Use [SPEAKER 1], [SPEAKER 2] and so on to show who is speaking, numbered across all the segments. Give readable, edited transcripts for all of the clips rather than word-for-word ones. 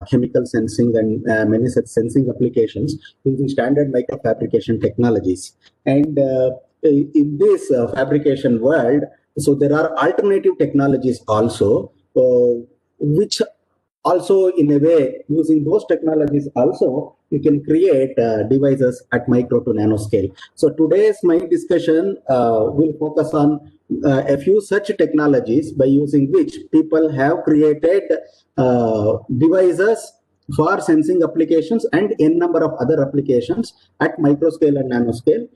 [SPEAKER 1] chemical sensing and many such sensing applications using standard microfabrication technologies. And in this fabrication world, so there are alternative technologies also, which also in a way using those technologies also you can create devices at micro to nano scale. So today's my discussion will focus on a few such technologies by using which people have created devices for sensing applications and n number of other applications at micro scale and nano scale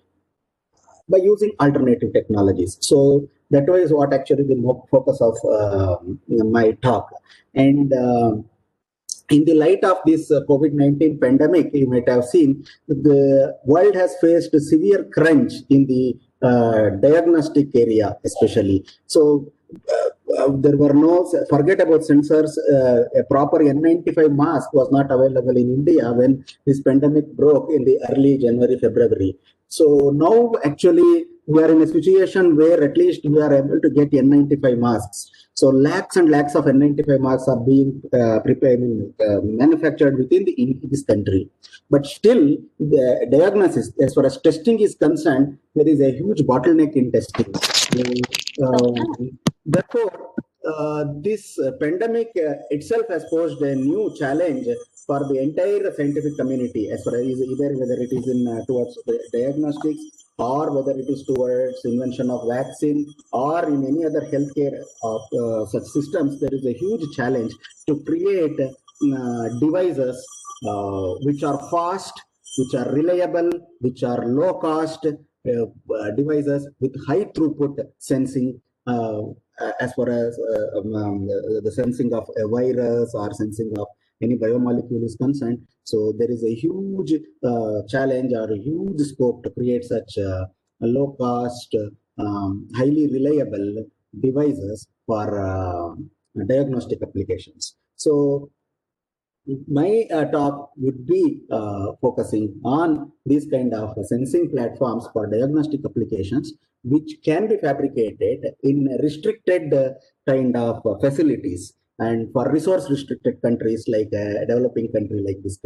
[SPEAKER 1] by using alternative technologies. So that was what actually the focus of my talk. And in the light of this COVID-19 pandemic, you might have seen the world has faced a severe crunch in the diagnostic area, especially. So there were no, forget about sensors, a proper N95 mask was not available in India when this pandemic broke in the early January, February. So now actually we are in a situation where at least we are able to get N95 masks. So lakhs and lakhs of N95 masks are being manufactured within this country. But still, the diagnosis, as far as testing is concerned, there is a huge bottleneck in testing. Therefore, this pandemic itself has posed a new challenge for the entire scientific community, as far as either whether it is in towards diagnostics or whether it is towards invention of vaccine or in any other healthcare of such systems. There is a huge challenge to create devices which are fast, which are reliable, which are low cost devices with high throughput sensing, as far as the sensing of a virus or sensing of any biomolecule is concerned. So there is a huge challenge or a huge scope to create such low cost, highly reliable devices for diagnostic applications. So my talk would be focusing on these kind of sensing platforms for diagnostic applications, which can be fabricated in restricted kind of facilities. And for resource restricted countries like a developing country like this,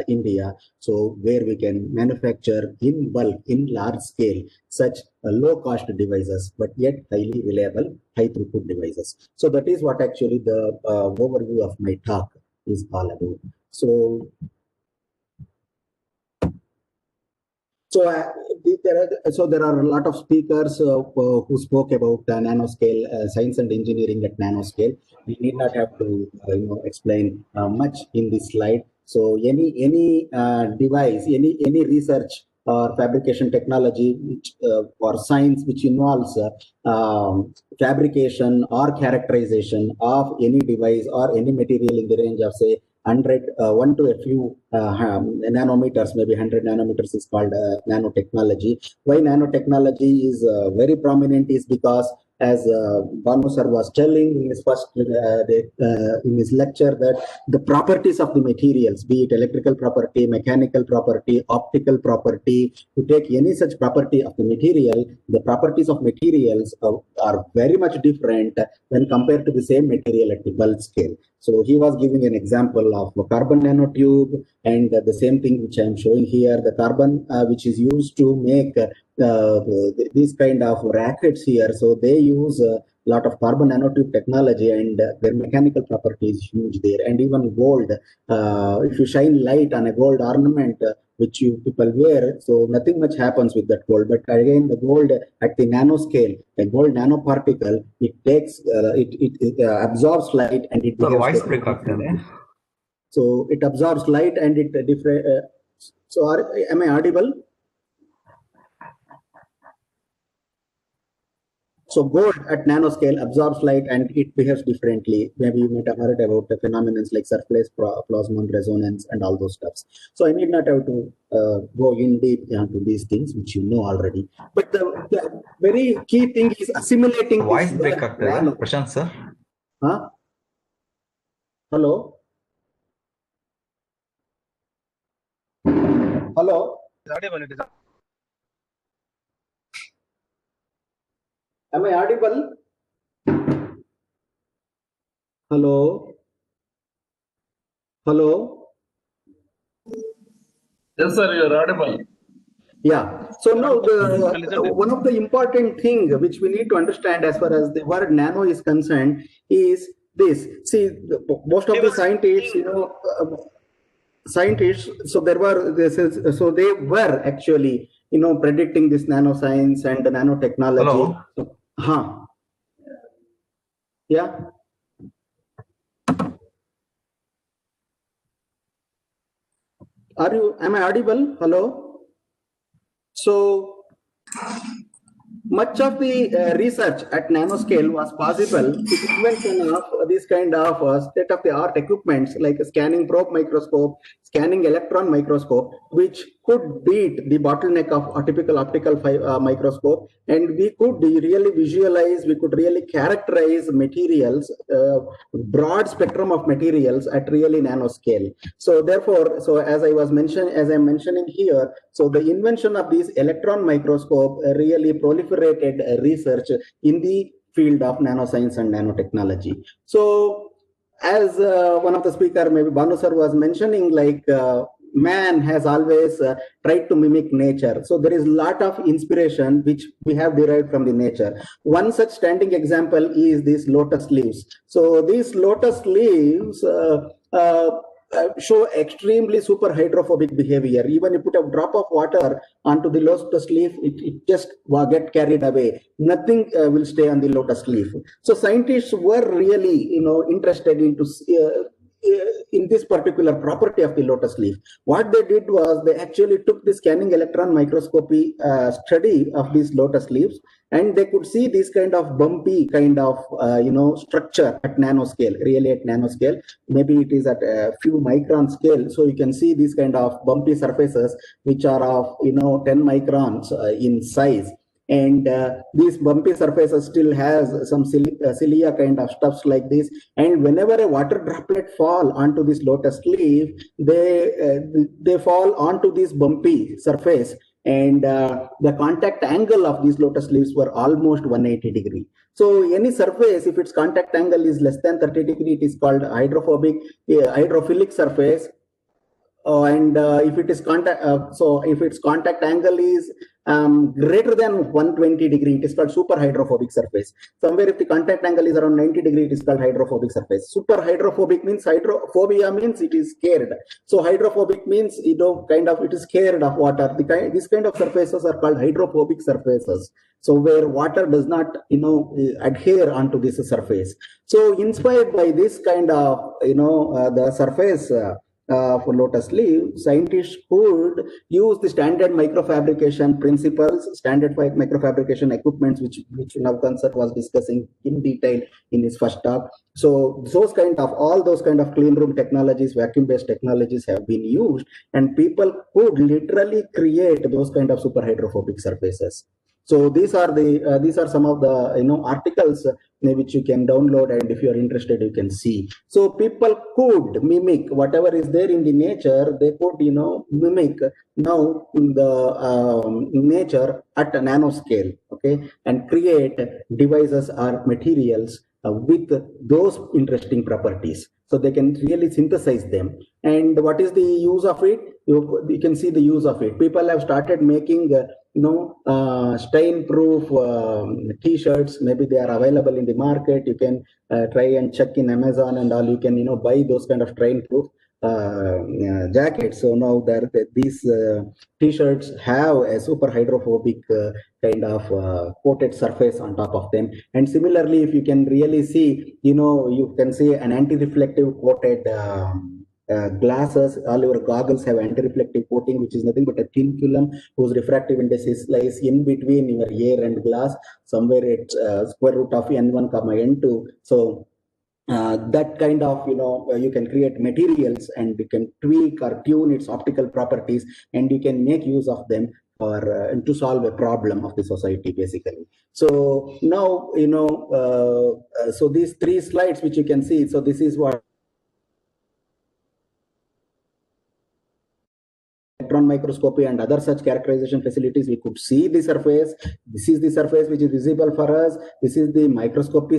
[SPEAKER 1] India, so where we can manufacture in bulk, in large scale, such low cost devices, but yet highly reliable, high throughput devices. So that is what actually the overview of my talk is all about. So there are a lot of speakers who spoke about nanoscale science and engineering at nanoscale. We need not have to explain much in this slide. So any device, any research or fabrication technology which or science which involves fabrication or characterization of any device or any material in the range of say 1 to a few nanometers, maybe 100 nanometers is called nanotechnology. Why nanotechnology is very prominent is because, as Banu sir was telling in his first in his lecture, that the properties of the materials, be it electrical property, mechanical property, optical property, to take any such property of the material, the properties of materials are very much different when compared to the same material at the bulk scale. So he was giving an example of a carbon nanotube, and the same thing which I am showing here, the carbon which is used to make these kind of rackets here. So they use a lot of carbon nanotube technology, and their mechanical property is huge there. And even gold, if you shine light on a gold ornament, which you people wear, so nothing much happens with that gold. But again, the gold at the nanoscale, a gold nanoparticle, it takes it absorbs light and it behaves. So it absorbs light and it different. Am I audible? So gold at nanoscale absorbs light and it behaves differently. Maybe you might have heard about the phenomena like surface plasmon resonance and all those stuffs. So I need not have to go in deep into these things, which you know already. But the very key thing is assimilating.
[SPEAKER 2] Voice break ಆಗ್ತದೆ Prashant sir.
[SPEAKER 1] Hello. Hello. Am I audible? Hello. Hello?
[SPEAKER 3] Yes, sir, you are audible.
[SPEAKER 1] Yeah. So now one of the important thing which we need to understand as far as the word nano is concerned is this. See, most of the scientists, so there were so they were actually predicting this nanoscience and the nanotechnology.
[SPEAKER 2] Hello.
[SPEAKER 1] Yeah. Am I audible? Hello? So much of the research at nanoscale was possible with invention of this kind of state-of-the-art equipments like a scanning probe microscope, scanning electron microscope, which could beat the bottleneck of a typical optical microscope, and we could really visualize, we could really characterize materials, broad spectrum of materials at really nanoscale. So therefore, so as I'm mentioning here, so the invention of this electron microscope really proliferated research in the field of nanoscience and nanotechnology. So as one of the speaker, maybe Banu sir, was mentioning, like man has always tried to mimic nature. So there is a lot of inspiration which we have derived from the nature. One such standing example is these lotus leaves. So these lotus leaves show extremely super hydrophobic behavior. Even if you put a drop of water onto the lotus leaf, it just get carried away. Nothing will stay on the lotus leaf. So scientists were really, interested into in this particular property of the lotus leaf. What they did was they actually took the scanning electron microscopy study of these lotus leaves, and they could see this kind of bumpy kind of structure at nanoscale, really at nanoscale. Maybe it is at a few micron scale. So you can see these kind of bumpy surfaces which are of 10 microns in size. And these bumpy surfaces still has some cilia kind of stuffs like this, and whenever a water droplet fall onto this lotus leaf, they fall onto this bumpy surface, and the contact angle of these lotus leaves were almost 180 degree. So any surface, if its contact angle is less than 30 degree, it is called hydrophilic surface. And if it is so if its contact angle is greater than 120 degree, it is called super hydrophobic surface. Somewhere if the contact angle is around 90 degree, it is called hydrophobic surface. Super hydrophobic means, hydrophobia means it is scared. So hydrophobic means kind of it is scared of water. This kind of surfaces are called hydrophobic surfaces. So where water does not adhere onto this surface. So inspired by this kind of the surface for lotus leaf, scientists could use the standard microfabrication principles, standard microfabrication equipments, which Navkan sir was discussing in detail in his first talk. So all those kind of clean room technologies, vacuum-based technologies have been used, and people could literally create those kind of super hydrophobic surfaces. So these are some of the articles which you can download, and if you are interested, you can see. So people could mimic whatever is there in the nature. They could mimic now the nature at a nanoscale, okay, and create devices or materials with those interesting properties. So they can really synthesize them. And what is the use of it? You can see the use of it. People have started making stain-proof T-shirts. Maybe they are available in the market. You can try and check in Amazon and all. You can buy those kind of stain-proof jackets. So now these T-shirts have a super hydrophobic kind of coated surface on top of them. And similarly, if you can really see, you can see an anti-reflective coated glasses. All your goggles have anti-reflective coating, which is nothing but a thin film whose refractive index lies in between your ear and glass, somewhere at square root of n1 comma n2. So that kind of you can create materials, and you can tweak or tune its optical properties, and you can make use of them for to solve a problem of the society, basically. So now so these three slides which you can see, so this is what electron microscopy and other such characterization facilities, we could see the surface. This is the surface which is visible for us. This is the microscopy.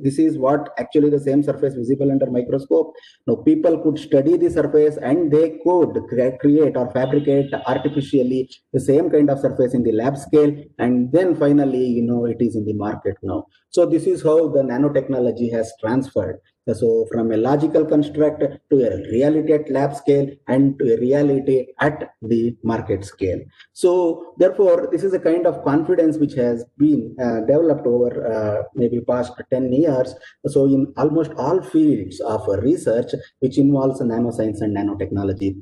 [SPEAKER 1] This is what actually the same surface visible under microscope. Now people could study the surface and they could create or fabricate artificially the same kind of surface in the lab scale, and then finally, it is in the market now. So this is how the nanotechnology has transferred. So from a logical construct to a reality at lab scale and to a reality at the market scale. So therefore, this is a kind of confidence which has been developed over maybe past 10 years. So in almost all fields of research which involves nanoscience and nanotechnology,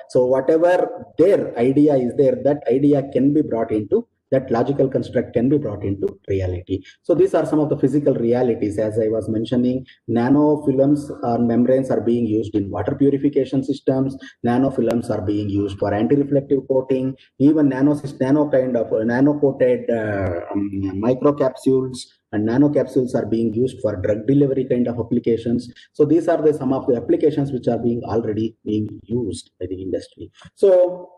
[SPEAKER 1] so whatever their idea is there, that idea can be brought into, that logical construct can be brought into reality. So these are some of the physical realities. As I was mentioning, nanofilms or membranes are being used in water purification systems. Nanofilms are being used for anti-reflective coating. Even nano kind of nano-coated microcapsules and nanocapsules are being used for drug delivery kind of applications. So these are some of the applications which are already being used by the industry. So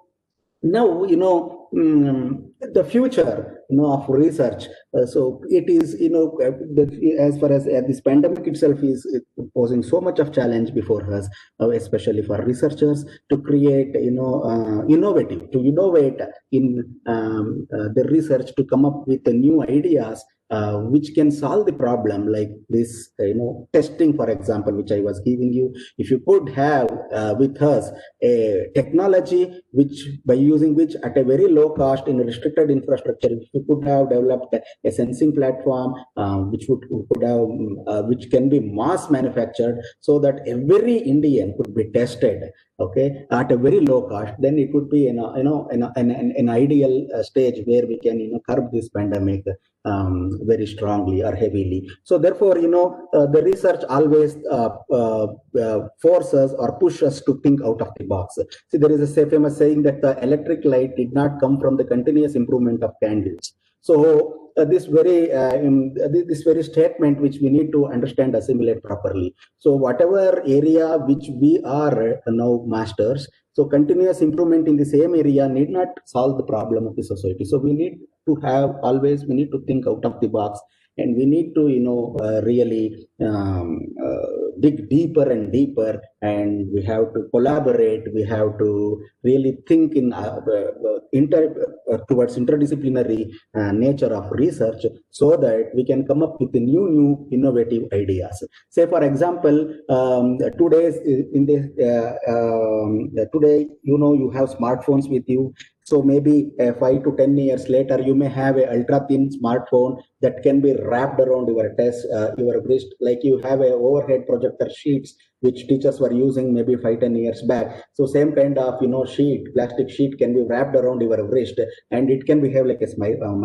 [SPEAKER 1] now, the future, of research. So it is, as far as this pandemic itself is posing so much of challenge before us, especially for researchers to create, to innovate in the research, to come up with new ideas which can solve the problem, like this, testing, for example, which I was giving you. If you could have with us a technology by using which at a very low cost in a restricted infrastructure, if you could have developed a sensing platform which can be mass manufactured, so that every Indian could be tested, okay, at a very low cost, then it would be an ideal stage where we can curb this pandemic very strongly or heavily. So therefore, the research always forces or pushes us to think out of the box. See, there is a famous saying that the electric light did not come from the continuous improvement of candles. So this very statement which we need to understand, assimilate properly. So whatever area which we are now masters, so continuous improvement in the same area need not solve the problem of the society. So we need to think out of the box, and we need to really dig deeper and deeper, and we have to collaborate. We have to really think in towards interdisciplinary nature of research, so that we can come up with new innovative ideas. Say for example, today you have smartphones with you. So maybe 5 to 10 years later, you may have an ultra-thin smartphone that can be wrapped around your wrist, like you have a overhead projector sheets which teachers were using maybe 5-10 years back. So same kind of plastic sheet can be wrapped around your wrist, and it can behave like a smartphone,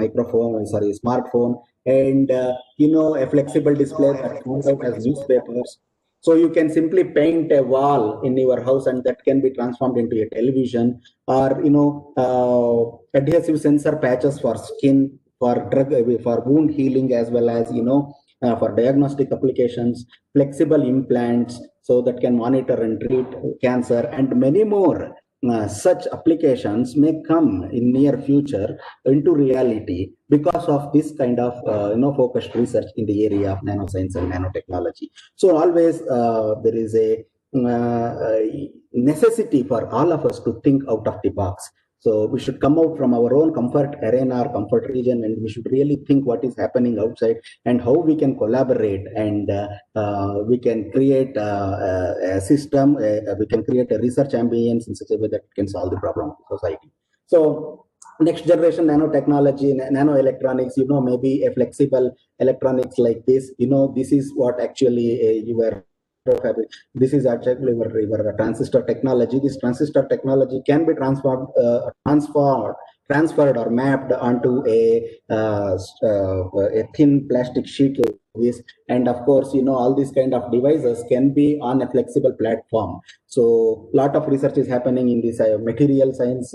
[SPEAKER 1] and a flexible display that comes out as newspapers. So you can simply paint a wall in your house, and that can be transformed into a television, or adhesive sensor patches for skin, for wound healing, as well as for diagnostic applications, flexible implants, so that can monitor and treat cancer, and many more. Such applications may come in near future into reality because of this kind of focused research in the area of nanoscience and nanotechnology. So always there is a necessity for all of us to think out of the box. So we should come out from our own comfort arena or comfort region, and we should really think what is happening outside and how we can collaborate, and we can create a system, we can create a research ambience in such a way that it can solve the problem of the society. So next generation nanotechnology, nanoelectronics, maybe a flexible electronics like this, this is what actually this is actually your transistor technology. This transistor technology can be transferred or mapped onto a thin plastic sheet like this. And of course, all these kind of devices can be on a flexible platform. So a lot of research is happening in this material science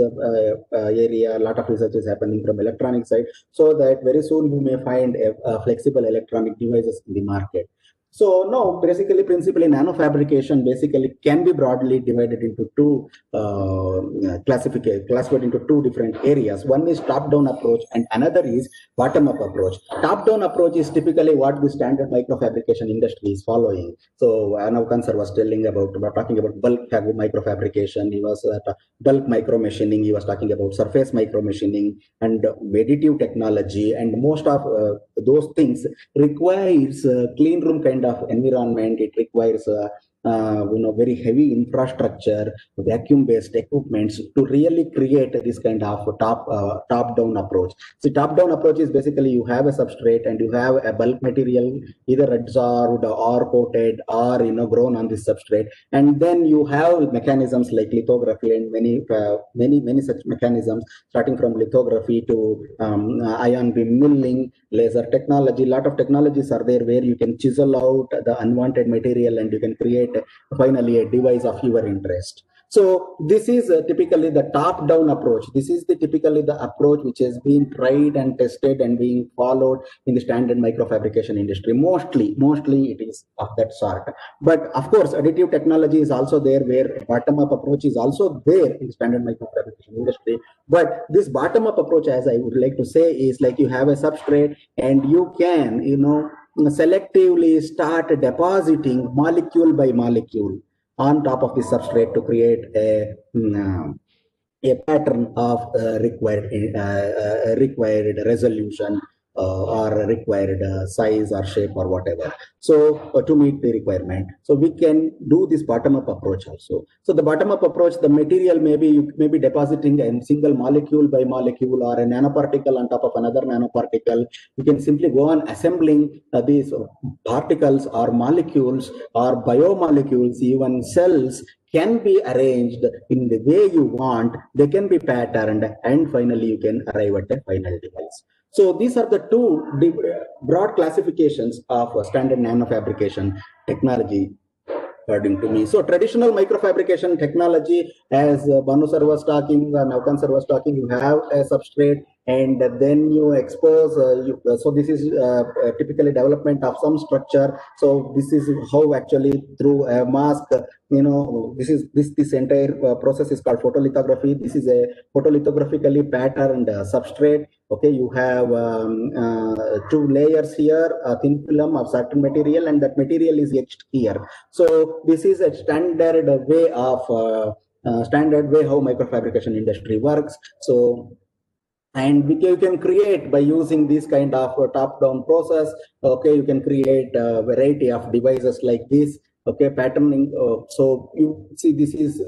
[SPEAKER 1] area. A lot of research is happening from electronic side, so that very soon you may find a flexible electronic devices in the market. So no, basically, principally, nanofabrication basically can be broadly divided into two classified into two different areas. One is top-down approach, and another is bottom-up approach. Top-down approach is typically what the standard microfabrication industry is following. So Anavkan sir was talking about bulk microfabrication. He was bulk micro machining. He was talking about surface micro machining and additive technology, and most of those things requires clean room kind of environment. It requires very heavy infrastructure, vacuum-based equipments to really create this kind of top-down approach. So top-down approach is basically you have a substrate and you have a bulk material either adsorbed or coated or grown on this substrate, and then you have mechanisms like lithography and many such mechanisms, starting from lithography to ion beam milling, laser technology. A lot of technologies are there where you can chisel out the unwanted material and you can create finally a device of your interest. So this is typically the top-down approach. This is typically the approach which has been tried and tested and being followed in the standard microfabrication industry. Mostly it is of that sort. But of course, additive technology is also there, where bottom-up approach is also there in the standard microfabrication industry. But this bottom-up approach, as I would like to say, is like you have a substrate and you can, selectively start depositing molecule by molecule on top of the substrate to create a pattern of required resolution or required size or shape or whatever. So to meet the requirement, so we can do this bottom-up approach also. So the bottom-up approach, the material you may be depositing a single molecule by molecule or a nanoparticle on top of another nanoparticle. You can simply go on assembling these particles or molecules or biomolecules, even cells, can be arranged in the way you want. They can be patterned, and finally you can arrive at a final device. So these are the two broad classifications of standard nanofabrication technology, according to me. So traditional microfabrication technology, as Banu sir was talking, Navkan sir was talking, you have a substrate and then you expose, so this is typically development of some structure. So this is how actually through a mask, this entire process is called photolithography. This is a photolithographically patterned substrate. Okay, you have two layers here, a thin film of certain material, and that material is etched here. So this is a standard way how microfabrication industry works. So, and you can create by using this kind of top-down process. Okay, you can create a variety of devices like this. Okay, patterning. So you see, this is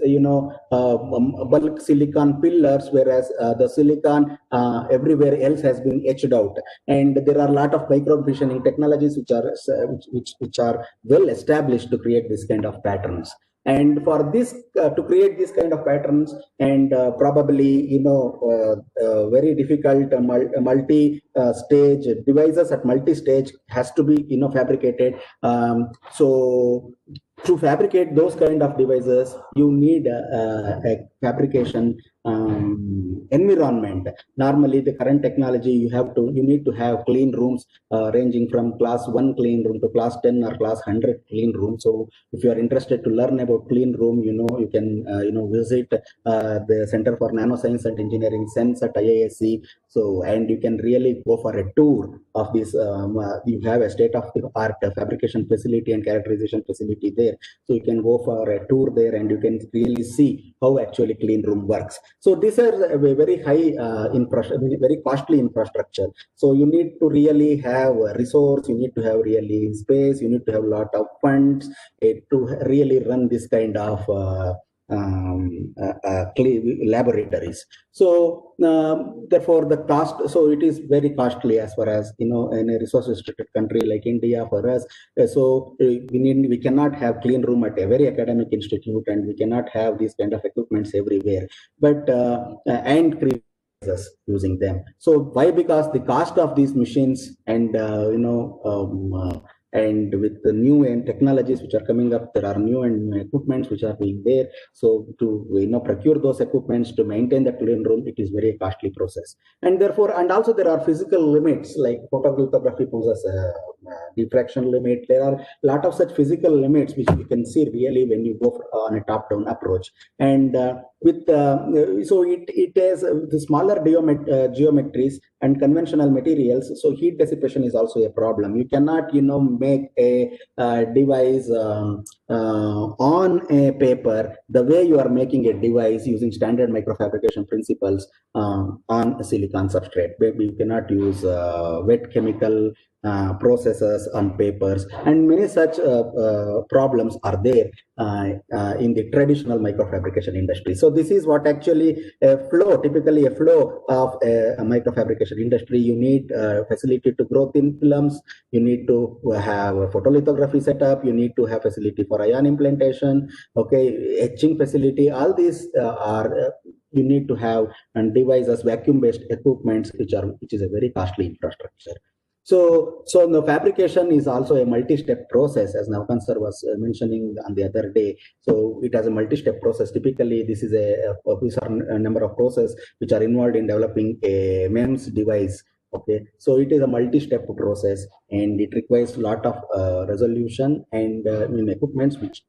[SPEAKER 1] bulk silicon pillars, whereas the silicon everywhere else has been etched out. And there are a lot of micromachining technologies which are well established to create this kind of patterns. And for this to create this kind of patterns, and probably very difficult multi-stage devices at multi-stage has to be fabricated. So to fabricate those kind of devices, you need a fabrication environment. Normally, the current technology, you need to have clean rooms ranging from class 1 clean room to class 10 or class 100 clean room. So if you are interested to learn about clean room, you can visit the Center for Nanoscience and Engineering, CENS at IISc. So, and you can really go for a tour of this. You have a state-of-the-art fabrication facility and characterization facility there. So you can go for a tour there and you can really see how actually clean room works. So these are a very high very costly infrastructure. So you need to really have a resource, you need to have really space, you need to have a lot of funds to really run this kind of laboratories. So therefore the cost, so it is very costly as far as in a resource restricted country like India for us. So we cannot have clean room at a very academic institute, and we cannot have these kind of equipments everywhere, but and create using them. So why? Because the cost of these machines and and with the new technologies which are coming up, there are new and new equipments which are being there. So to procure those equipments to maintain the clean room, it is very costly process. And therefore, and also there are physical limits, like photolithography poses diffraction limit. There are a lot of such physical limits which you can see really when you go on a top-down approach. And so it has the smaller geometries and conventional materials. So heat dissipation is also a problem. You cannot, make a device on a paper the way you are making a device using standard microfabrication principles on a silicon substrate. Maybe you cannot use wet chemical processes on papers, and many such problems are there in the traditional microfabrication industry. So this is what actually typically a flow of a microfabrication industry. You need facility to grow thin films, you need to have a photolithography setup, you need to have facility for ion implantation, okay, etching facility. All these you need to have and devices, vacuum-based equipments, which is a very costly infrastructure. So the fabrication is also a multi-step process, as Navkan sir was mentioning on the other day. So it has a multi-step process. Typically, these are a number of processes which are involved in developing a MEMS device. Okay, so it is a multi-step process, and it requires a lot of resolution and equipments which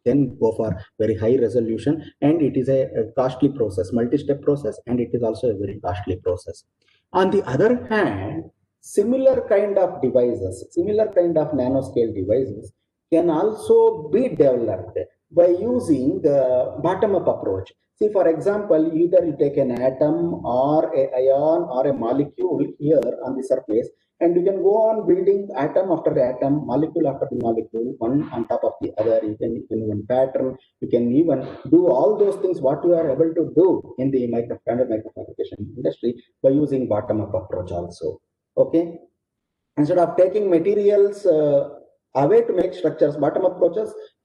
[SPEAKER 1] can go for very high resolution, and it is a costly process, multi-step process, and it is also a very costly process. On the other hand, similar kind of devices, similar kind of nanoscale devices can also be developed by using the bottom-up approach. See, for example, either you take an atom or an ion or a molecule here on the surface, and you can go on building atom after atom, molecule after molecule, one on top of the other. You can even pattern, you can even do all those things what you are able to do in the standard microfabrication industry by using bottom-up approach also. Okay, instead of taking materials away to make structures, bottom-up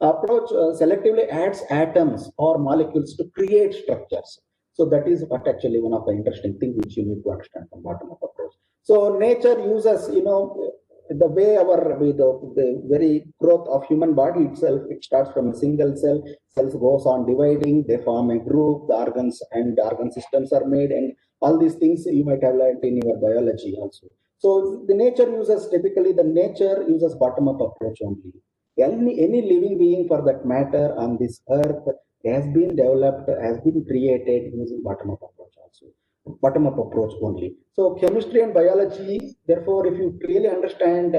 [SPEAKER 1] approach selectively adds atoms or molecules to create structures. So that is what actually one of the interesting things which you need to understand from bottom-up approach. So nature uses, the way the very growth of human body itself, it starts from a single cell, cells goes on dividing, they form a group, the organs and organ systems are made, and all these things you might have learned in your biology also. So the nature uses bottom-up approach only. Any living being for that matter on this earth has been developed, has been created using bottom-up approach also. Bottom-up approach only. So chemistry and biology, therefore, if you really understand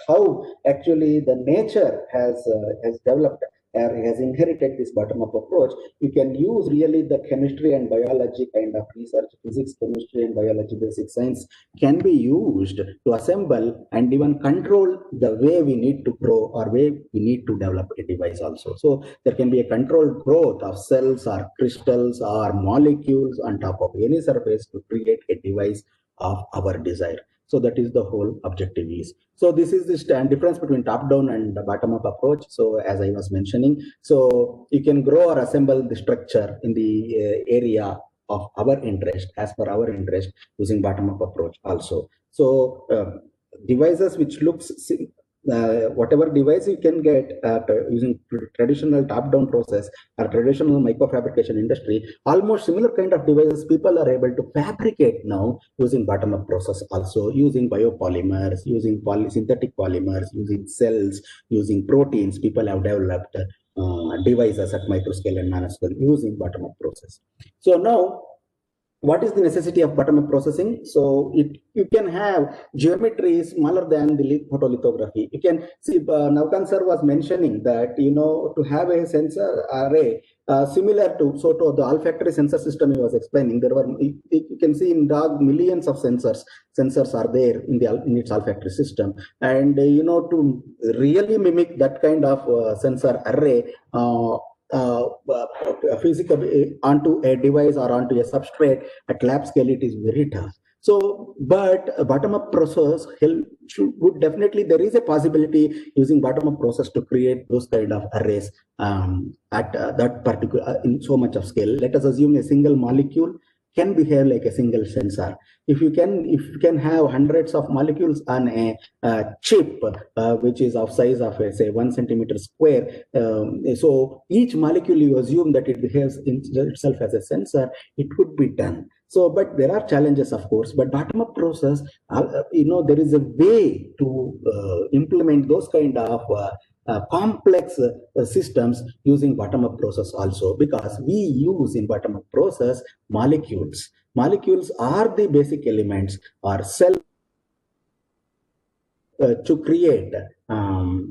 [SPEAKER 1] how actually the nature has developed or has inherited this bottom-up approach, you can use really the chemistry and biology kind of research, physics, chemistry, and biology, basic science can be used to assemble and even control the way we need to grow or way we need to develop a device also. So there can be a controlled growth of cells or crystals or molecules on top of any surface to create a device of our desire. So that is the whole objective is. So this is the difference between top-down and the bottom-up approach. So as I was mentioning, so you can grow or assemble the structure in the area of our interest, as per our interest, using bottom-up approach also. So devices which looks whatever device you can get using traditional top-down process or traditional microfabrication industry, almost similar kind of devices people are able to fabricate now using bottom-up process also, using biopolymers, using synthetic polymers, using cells, using proteins. People have developed devices at microscale and nanoscale using bottom-up process. So now, what is the necessity of bottom-up processing? So you can have geometry smaller than the photolithography. You can see Navkan sir was mentioning that to have a sensor array similar to the olfactory sensor system he was explaining. There were you can see in dog millions of sensors are there in its olfactory system, and to really mimic that kind of sensor array. Physically onto a device or onto a substrate at lab scale, it is very tough. So, but bottom-up process would definitely, there is a possibility using bottom-up process to create those kind of arrays at that particular in so much of scale. Let us assume a single molecule can behave like a single sensor. If you can have hundreds of molecules on a chip, which is of size of say 1 centimeter square, so each molecule you assume that it behaves in itself as a sensor, it could be done. So, but there are challenges, of course. But bottom-up process, there is a way to implement those kind of complex systems using bottom-up process also, because we use in bottom-up process molecules. Molecules are the basic elements or cell to create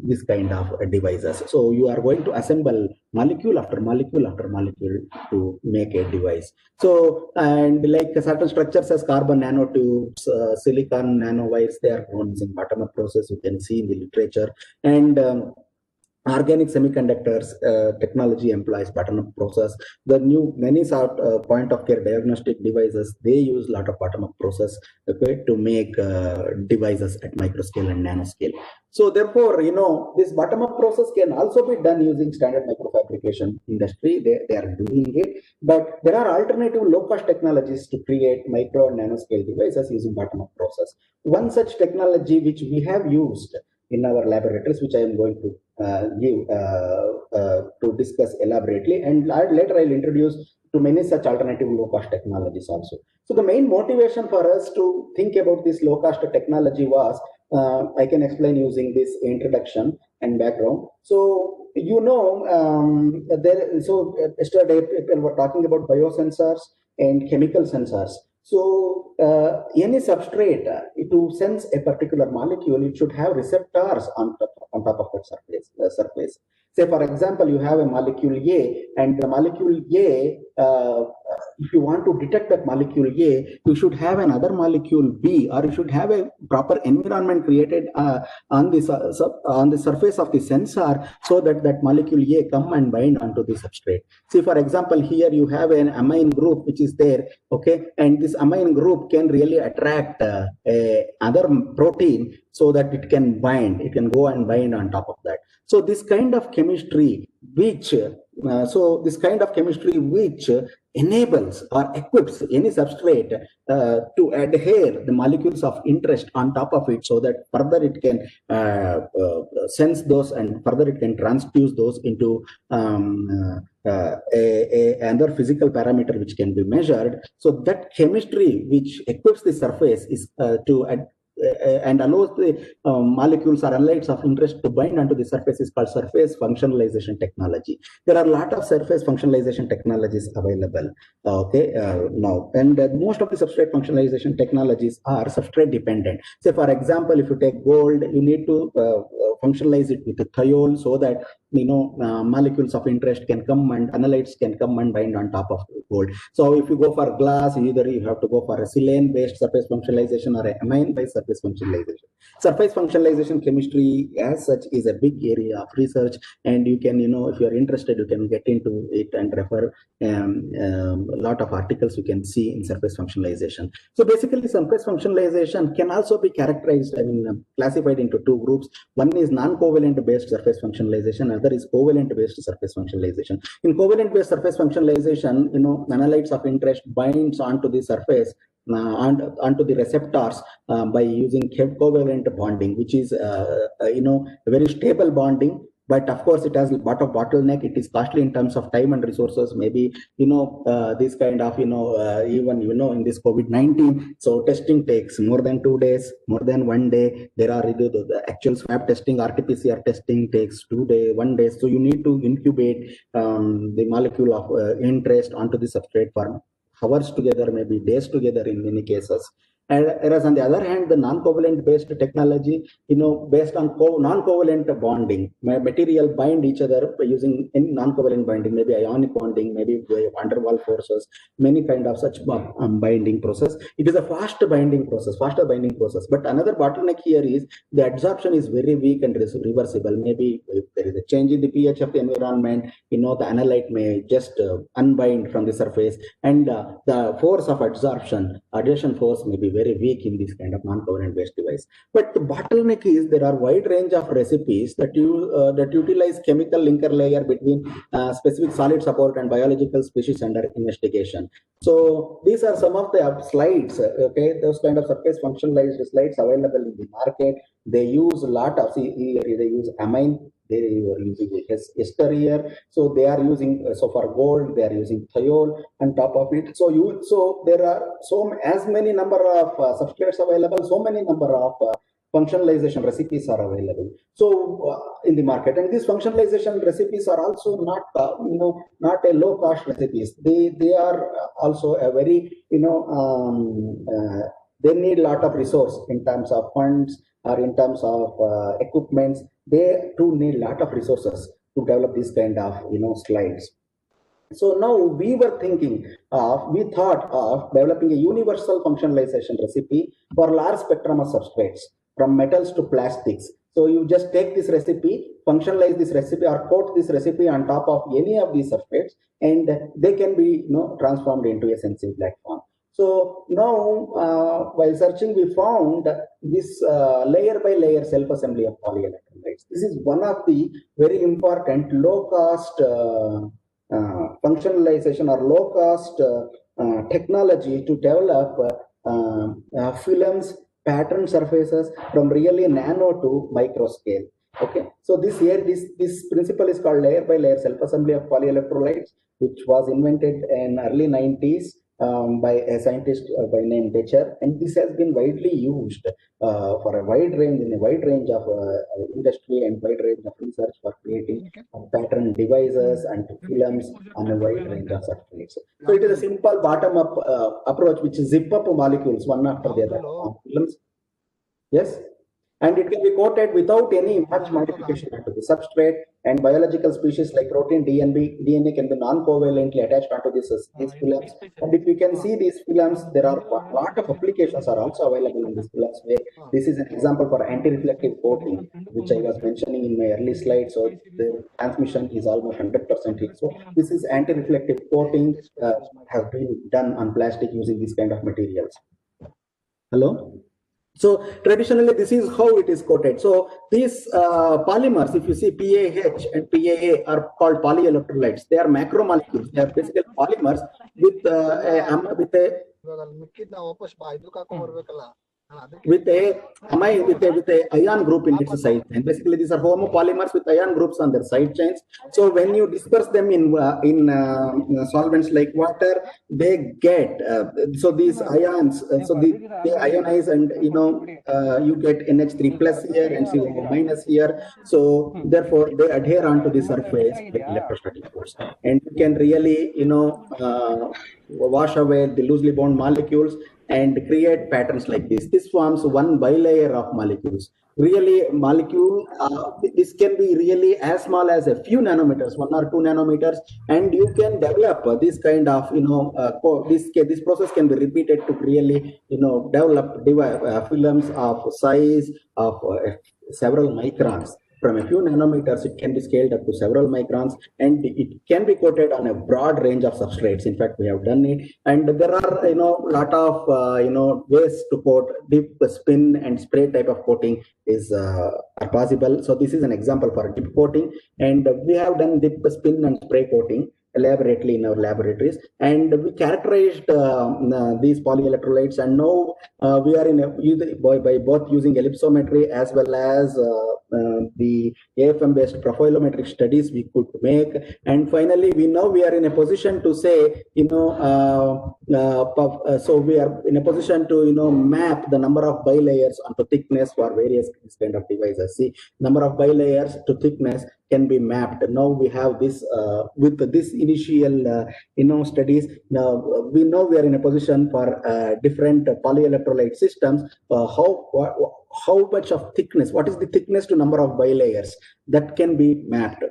[SPEAKER 1] this kind of devices. So you are going to assemble molecule after molecule after molecule to make a device. So, and like certain structures as carbon nanotubes, silicon nanowires, they are known using bottom-up process. You can see in the literature. And organic semiconductors technology employs bottom-up process. The new many sort point of care diagnostic devices, they use a lot of bottom-up process, okay, to make devices at microscale and nanoscale. So therefore, this bottom-up process can also be done using standard microfabrication industry. They are doing it, but there are alternative low-cost technologies to create micro and nanoscale devices using bottom-up process. One such technology which we have used in our laboratories, which I am going to give to discuss elaborately, and later I'll introduce to many such alternative low-cost technologies also. So the main motivation for us to think about this low-cost technology was, I can explain using this introduction and background. So yesterday people were talking about biosensors and chemical sensors. So any substrate to sense a particular molecule, it should have receptors on top of that surface. Say, for example, you have a molecule A, and the molecule A, if you want to detect that molecule A, you should have another molecule B, or you should have a proper environment created on the surface of the sensor, so that that molecule A come and bind onto the substrate. See, for example, here you have an amine group which is there, okay, and this amine group can really attract other protein, so that it can go and bind on top of that. So this kind of chemistry which enables or equips any substrate to adhere the molecules of interest on top of it, so that further it can sense those, and further it can transfuse those into another physical parameter which can be measured. So that chemistry which equips the surface is and allows the molecules or analytes of interest to bind onto the surface is called surface functionalization technology. There are a lot of surface functionalization technologies available, okay, now, and most of the substrate functionalization technologies are substrate dependent. Say, for example, if you take gold, you need to functionalize it with a thiol, so that molecules of interest can come and analytes can come and bind on top of gold. So if you go for glass, either you have to go for a silane based surface functionalization or a amine based surface functionalization. Surface functionalization chemistry as such is a big area of research, and you can, if you are interested, you can get into it and refer a lot of articles you can see in surface functionalization. So basically, surface functionalization can also be characterized, classified into two groups. One is non-covalent based surface functionalization, other is covalent based surface functionalization. In covalent based surface functionalization, analytes of interest binds onto the surface, onto the receptors by using covalent bonding, which is a very stable bonding. But of course, it has a lot of bottleneck. It is costly in terms of time and resources. Maybe this kind of even in this COVID-19, so testing takes more than 2 days, more than 1 day. There are the actual swab testing, RT-PCR testing takes 2 days, 1 day. So you need to incubate the molecule of interest onto the substrate for hours together, maybe days together in many cases. And whereas on the other hand, the non-covalent based technology, based on non-covalent bonding, material bind each other by using any non-covalent binding, maybe ionic bonding, maybe van der Waals forces, many kind of such binding process. It is a faster binding process. But another bottleneck here is the adsorption is very weak and reversible. Maybe if there is a change in the pH of the environment, the analyte may just unbind from the surface, and the force of adsorption force may be very very weak in this kind of non-covalent based device. But the bottleneck is there are wide range of recipes that utilize chemical linker layer between specific solid support and biological species under investigation. So these are some of the slides. Okay, those kind of surface functionalized slides available in the market. They use a lot of, see here they use amine, they are using ester here, so they are using so for gold they are using thiol on top of it. So there are as many number of substrates available, so many number of functionalization recipes are available in the market, and these functionalization recipes are also not not a low cost recipes. They are also a very they need a lot of resource in terms of funds or in terms of equipments. They too need a lot of resources to develop this kind of slides. So now we thought of developing a universal functionalization recipe for large spectrum of substrates from metals to plastics. So you just take this recipe, functionalize this recipe, or coat this recipe on top of any of these substrates, and they can be transformed into a sensing platform. So now, while searching, we found this layer by layer self-assembly of polyelectrolytes. This is one of the very important low-cost functionalization or low-cost technology to develop films, pattern surfaces from really nano to micro scale. Okay, so this principle is called layer by layer self-assembly of polyelectrolytes, which was invented in early 90s. By a scientist by name Dept, and this has been widely used for a wide range of industry and wide range of research for creating pattern devices and films on a wide range of substrates. So it is a simple bottom-up approach which zip up molecules one after the other films. Yes. And it can be coated without any much modification onto the substrate, and biological species like protein, DNA can be non-covalently attached onto these films. And if you can see these films, there are a lot of applications are also available in these films. Where this is an example for anti-reflective coating, which I was mentioning in my early slide. So the transmission is almost 100% here. So this is anti-reflective coating have been done on plastic using these kind of materials. Hello? So traditionally, this is how it is coated. So these polymers, if you see PAH and PAA are called polyelectrolytes. They are macromolecules. They are basically polymers with a ion group in its side chain. Basically, these are homopolymers with ion groups on their side chains. So when you disperse them in solvents like water, they get so these ions. So they ionize, and you get NH3 plus here and CO minus here. So therefore, they adhere onto the surface with electrostatic force, and you can really wash away the loosely bound molecules and create patterns like this. This forms one bilayer of molecules. Really, this can be really as small as a few nanometers, 1 or 2 nanometers, and you can develop this kind of, this process can be repeated to really, develop films of size of several microns. From a few nanometers, it can be scaled up to several microns, and it can be coated on a broad range of substrates. In fact, we have done it, and there are lot of ways to coat. Dip, spin, and spray type of coating are possible. So this is an example for dip coating, and we have done dip, spin, and spray coating elaborately in our laboratories, and we characterized these polyelectrolytes, and now we are by both using ellipsometry as well as the AFM based profilometric studies we could make, and finally we are in a position to say so we are in a position to map the number of bilayers onto thickness for various kind of devices. See, number of bilayers to thickness can be mapped. Now we have this with this initial studies. Now we are in a position for different polyelectrolyte systems. How much of thickness? What is the thickness to number of bilayers that can be mapped?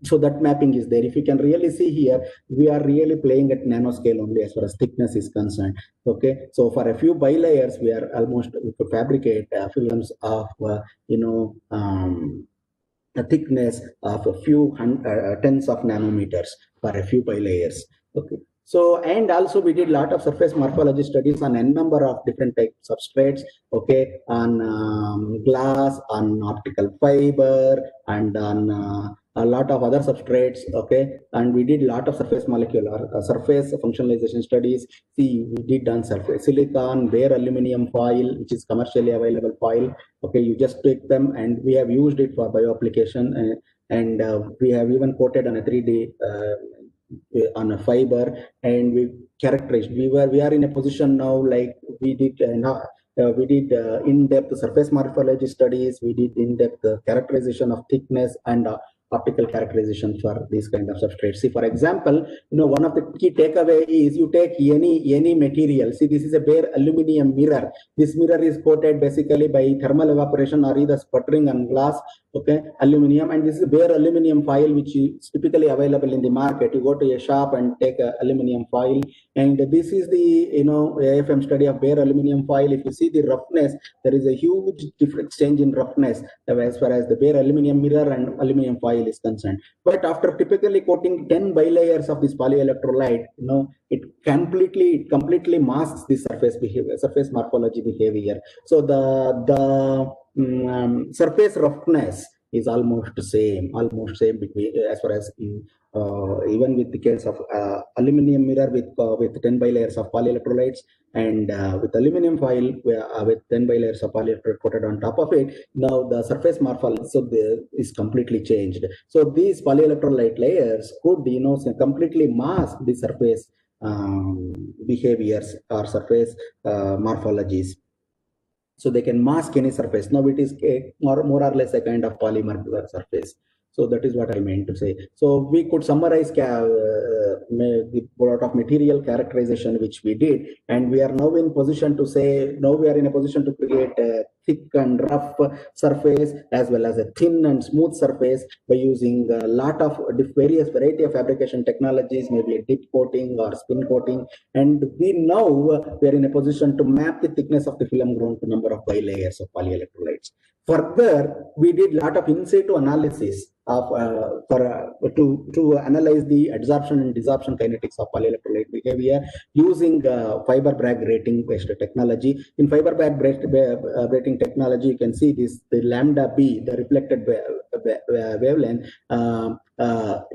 [SPEAKER 1] So that mapping is there. If you can really see here, we are really playing at nanoscale only as far as thickness is concerned. Okay, so for a few bilayers, we are almost we could fabricate films of a thickness of a few tens of nanometers for a few bilayers. Okay, So, and also we did a lot of surface morphology studies on n number of different types of substrates, okay, on glass, on optical fiber, and on a lot of other substrates, okay, and we did a lot of surface molecular, surface functionalization studies. See, we did on surface silicon, bare aluminum foil, which is commercially available foil, okay, you just take them, and we have used it for bio application, and we have even coated on a 3D on a fiber, and we characterized. We are in a position now, like we did in-depth surface morphology studies. We did in-depth characterization of thickness and optical characterization for these kind of substrates. See, for example, one of the key takeaway is you take any material. See, this is a bare aluminum mirror. This mirror is coated basically by thermal evaporation or either sputtering on glass, okay, aluminum, and this is bare aluminum foil which is typically available in the market. You go to a shop and take a aluminum foil, and this is the AFM study of bare aluminum foil. If you see the roughness, there is a huge difference change in roughness as far as the bare aluminum mirror and aluminum foil is concerned. But after typically coating 10 bilayers of this polyelectrolyte, it completely masks the surface behavior, surface morphology behavior. So the surface roughness is almost same between, as far as even with the case of aluminum mirror with 10 bilayers of polyelectrolytes, and with aluminum foil with 10 bilayers of polyelectrolyte coated on top of it. Now the surface morphology is completely changed. So these polyelectrolyte layers could completely mask the surface behaviors or surface morphologies. So they can mask any surface. Now it is more or less a kind of polymer surface. So that is what I meant to say. So we could summarize the lot of material characterization which we did, and we are now in position to say, now we are in a position to create a thick and rough surface as well as a thin and smooth surface by using a lot of various variety of fabrication technologies, maybe a dip coating or spin coating, and we now we are in a position to map the thickness of the film grown to number of bilayers of polyelectrolytes. Further, we did a lot of in situ analysis of to analyze the adsorption and desorption kinetics of polyelectrolyte behavior using fiber Bragg rating based technology. In fiber Bragg rating technology, you can see this, the lambda b, the reflected wavelength,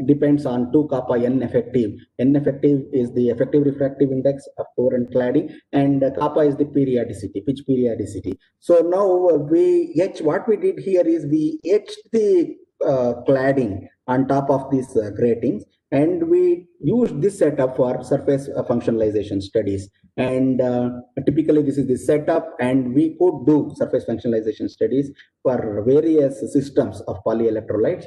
[SPEAKER 1] depends on 2 kappa n effective. N effective is the effective refractive index of coherent cladding, and kappa is the periodicity, pitch periodicity. So now what we did here is we etched the cladding on top of these gratings, and we used this setup for surface functionalization studies. And typically this is the setup, and we could do surface functionalization studies for various systems of polyelectrolytes.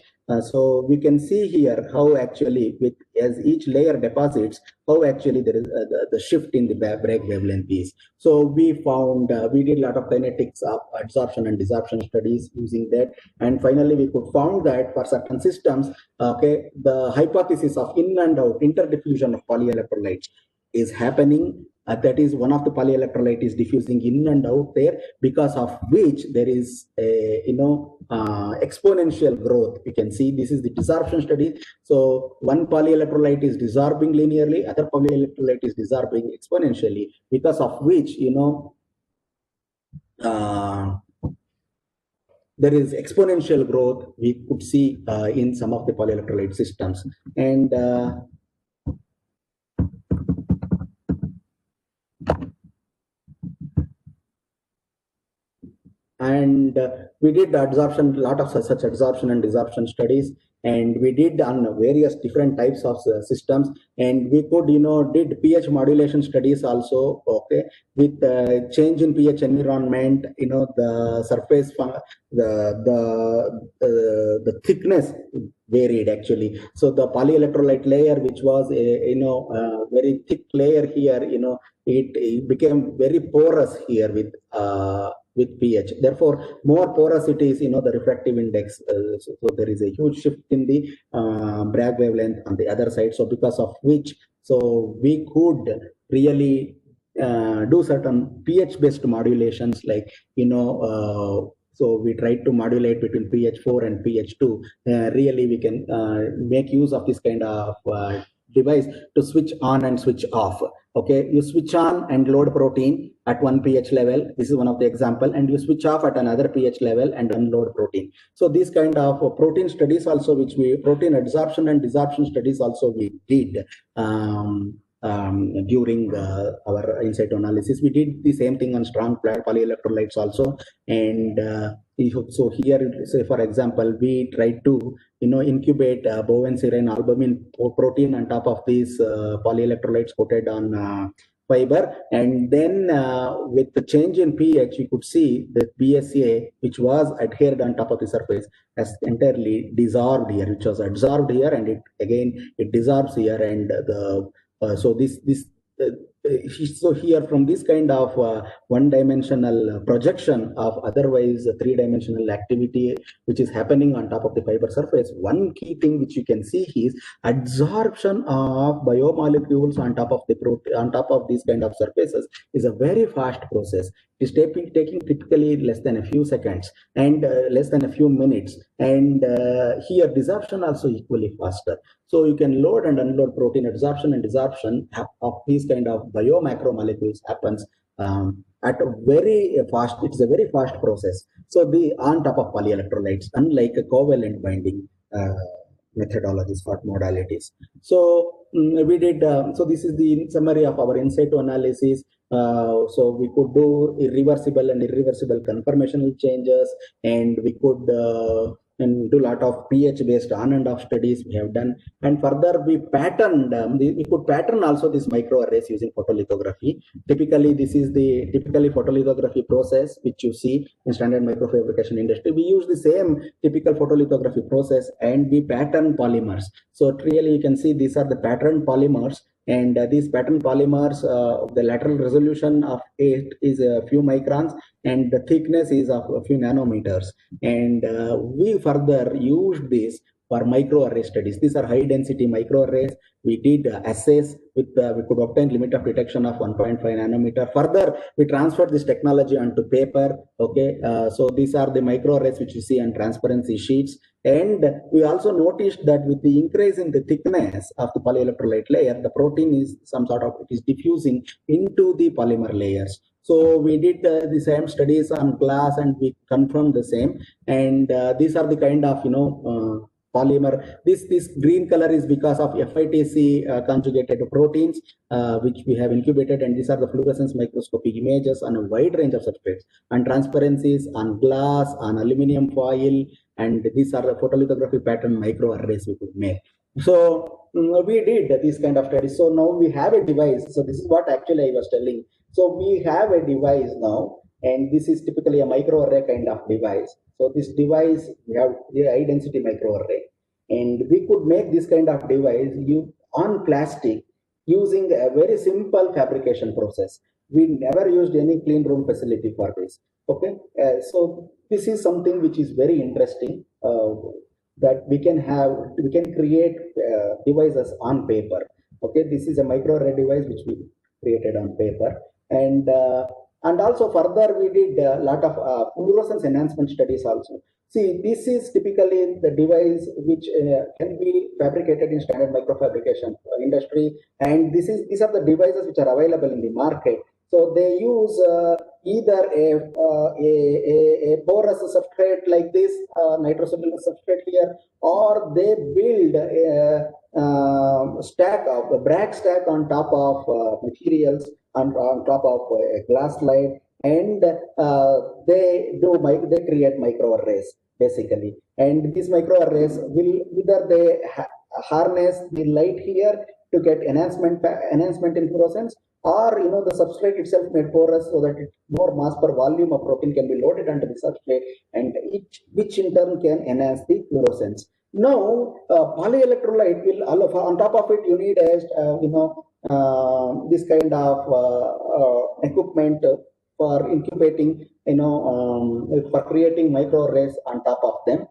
[SPEAKER 1] So we can see here how actually as each layer deposits, how actually there is the shift in the Bragg wavelength is. So we found, we did a lot of kinetics of adsorption and desorption studies using that. And finally, we could found that for certain systems, okay, the hypothesis of in and out interdiffusion of polyelectrolytes is happening. That is, one of the polyelectrolyte is diffusing in and out there, because of which there is a exponential growth. You can see this is the desorption study. So one polyelectrolyte is desorbing linearly, other polyelectrolyte is desorbing exponentially, because of which there is exponential growth we could see in some of the polyelectrolyte systems. And we did adsorption, a lot of such adsorption and desorption studies, and we did on various different types of systems, and we could did pH modulation studies also, okay, with change in pH environment, the surface the thickness varied actually. So the polyelectrolyte layer, which was a very thick layer here, it became very porous here with pH. Therefore, more porosity is, the refractive index. So there is a huge shift in the Bragg wavelength on the other side. So because of which, so we could really do certain pH-based modulations, like, so we tried to modulate between pH 4 and pH 2. Really, we can make use of this kind of device to switch on and switch off. Okay, you switch on and load protein at one pH level. This is one of the example, and you switch off at another pH level and unload protein. So these kind of protein studies also, protein adsorption and desorption studies also we did during our in situ analysis. We did the same thing on strong polyelectrolytes also, and so here, say for example, we tried to incubate bovine serine albumin protein on top of these polyelectrolytes coated on fiber, and then with the change in pH, you could see the BSA, which was adhered on top of the surface, has entirely dissolved here, which was absorbed here, and it dissolves here, and so here from this kind of one-dimensional projection of otherwise three-dimensional activity which is happening on top of the fiber surface, one key thing which you can see is adsorption of biomolecules on top of the protein, on top of these kind of surfaces is a very fast process. It is taking typically less than a few seconds and less than a few minutes, and here desorption also equally faster. So you can load and unload protein. Adsorption and desorption of these kind of biomacromolecules happens at a very fast. It's a very fast process. So on top of polyelectrolytes, unlike a covalent binding methodologies or modalities. So we did. So this is the summary of our in situ analysis. So we could do irreversible and irreversible conformational changes, and we could and do a lot of pH based on and off studies we have done, and further we patterned we could pattern also this microarrays using photolithography. Typically this is the photolithography process which you see in standard microfabrication industry. We use the same typical photolithography process and we pattern polymers. So really you can see these are the patterned polymers, and these pattern polymers, the lateral resolution of it is a few microns and the thickness is of a few nanometers, and we further used this for microarray studies. These are high density microarrays. We did assays with we could obtain limit of detection of 1.5 nanometer. Further, we transferred this technology onto paper. Okay, so these are the microarrays which you see on transparency sheets. And we also noticed that with the increase in the thickness of the polyelectrolyte layer, the protein is it is diffusing into the polymer layers. So we did the same studies on glass and we confirmed the same. And these are the kind of polymer. This green color is because of FITC conjugated proteins which we have incubated, and these are the fluorescence microscopic images on a wide range of substrates, on transparencies, on glass, on aluminum foil, and these are the photolithography pattern microarrays we could make. So we did this kind of studies. So now we have a device. So this is what actually I was telling. So we have a device now, and this is typically a microarray kind of device. So this device, we have the high density microarray, and we could make this kind of device on plastic using a very simple fabrication process. We never used any clean room facility for this. Okay, so this is something which is very interesting, that we can create devices on paper. Okay, this is a microarray device which we created on paper, and also further we did a lot of fluorescence enhancement studies also. See, this is typically the device which can be fabricated in standard microfabrication industry, and these are the devices which are available in the market. So they use either a porous substrate like this, nitrocellular substrate here, or they build a brag stack on top of materials, on top of a glass slide, and they create microarrays basically. And these microarrays will either they harness the light here to get enhancement in fluorescence, or the substrate itself made porous so that more mass per volume of protein can be loaded onto the substrate, and which in turn can enhance the fluorescence. Now, polyelectrolyte will on top of it you need this kind of equipment for incubating, for creating microarrays on top of them.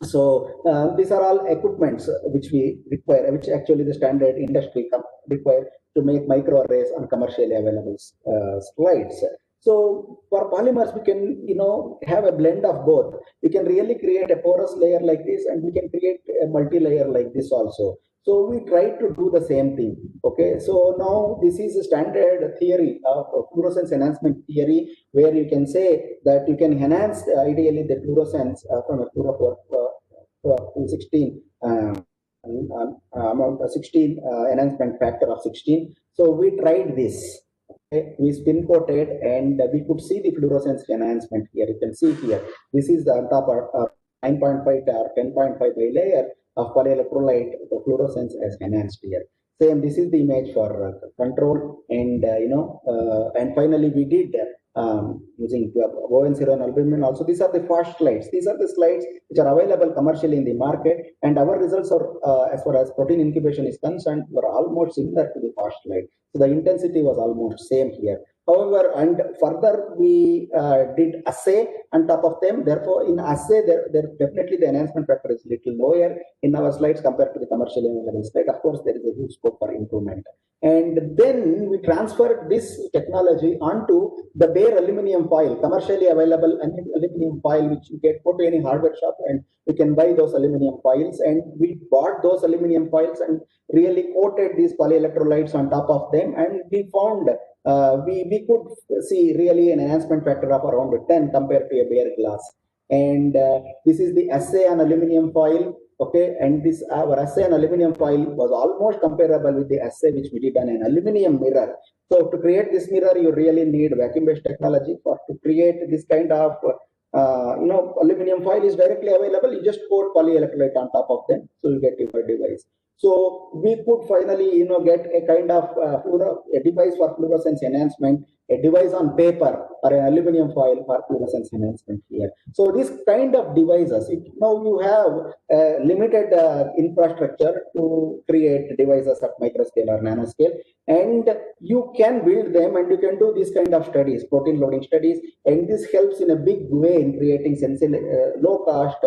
[SPEAKER 1] So these are all equipments which we require, which actually the standard industry require to make microarrays on commercially available slides. So for polymers, we can have a blend of both. We can really create a porous layer like this, and we can create a multi-layer like this also. So we try to do the same thing. Okay, so now this is a standard theory of fluorescence enhancement theory, where you can say that you can enhance ideally the fluorescence from a fluoro to 16 amount of 16 enhancement factor of 16. So we tried this. Okay, we spin coated and we could see the fluorescence enhancement here. You can see here. This is the on top of 9.5 or 10.5 layer of polyelectrolyte. The fluorescence is enhanced here. Same. This is the image for control, and and finally we did using ON0 and albumin. Also, these are the fast slides. These are the slides which are available commercially in the market, and our results are, as far as protein incubation is concerned, were almost similar to the fast slide. So the intensity was almost same here. However, and further we did assay on top of them. Therefore, in assay, there definitely the enhancement factor is little lower in our slides compared to the commercially available slide. Of course, there is a huge scope for improvement. And then we transferred this technology onto the bare aluminum foil, commercially available aluminum foil, which you get go to any hardware shop and you can buy those aluminum foils. And we bought those aluminum foils and really coated these polyelectrolytes on top of them, and we found we could see really an enhancement factor of around 10 compared to a bare glass. And this is the assay on aluminum foil. Okay, and this our assay on aluminum foil was almost comparable with the assay which we did on an aluminum mirror. So to create this mirror, you really need vacuum-based technology. For to create this kind of aluminum foil is directly available. You just coat polyelectrolyte on top of them, so you get your device. So we could finally, get a kind of a device for fluorescence enhancement, a device on paper or an aluminum foil for fluorescence enhancement here. So this kind of devices, now you have limited infrastructure to create devices at microscale or nanoscale, and you can build them and you can do this kind of studies, protein loading studies, and this helps in a big way in creating low cost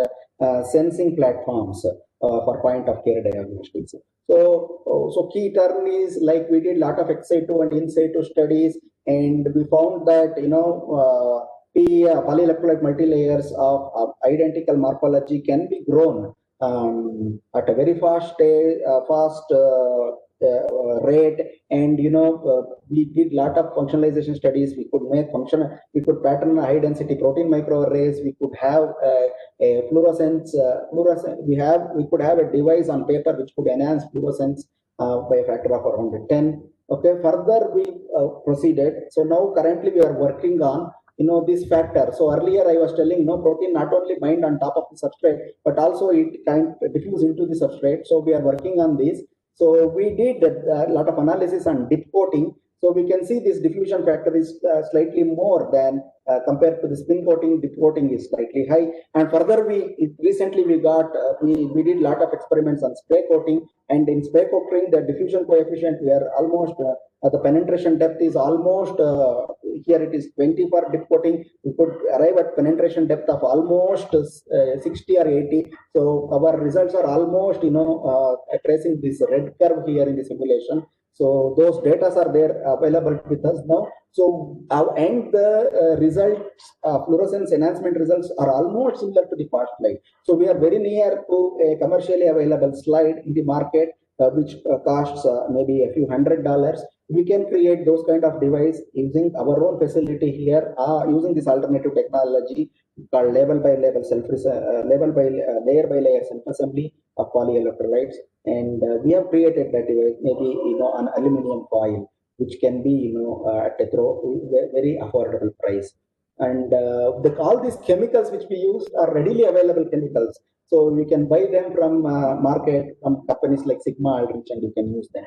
[SPEAKER 1] sensing platforms for point of care diagnostics. So key term is like we did a lot of ex situ and in situ studies, and we found that polyelectrolyte multilayers of identical morphology can be grown at a very fast rate. And we did lot of functionalization studies. We could make we could pattern high density protein microarrays. We could have a fluorescence. We could have a device on paper which could enhance fluorescence by a factor of around 10. Okay, further we proceeded. So now currently we are working on this factor. So earlier I was telling, protein not only bind on top of the substrate, but also it can diffuse into the substrate. So we are working on this. So we did a lot of analysis on dip coating. So we can see this diffusion factor is slightly more than compared to the spin coating. Dip coating is slightly high. And further, recently we did a lot of experiments on spray coating. And in spray coating, the diffusion coefficient, we are almost the penetration depth is almost here it is 20 for dip coating. We could arrive at penetration depth of almost 60 or 80. So our results are almost tracing this red curve here in the simulation. So those data are there available with us now. So and the results, fluorescence enhancement results are almost similar to the past slide. So we are very near to a commercially available slide in the market, which costs maybe a few $100s. We can create those kind of device using our own facility here, using this alternative technology called layer by layer self-assembly of polyelectrolytes. And we have created that device, maybe an aluminum foil, which can be at a very affordable price. And all these chemicals which we use are readily available chemicals. So we can buy them from market, from companies like Sigma, Aldrich, and you can use them.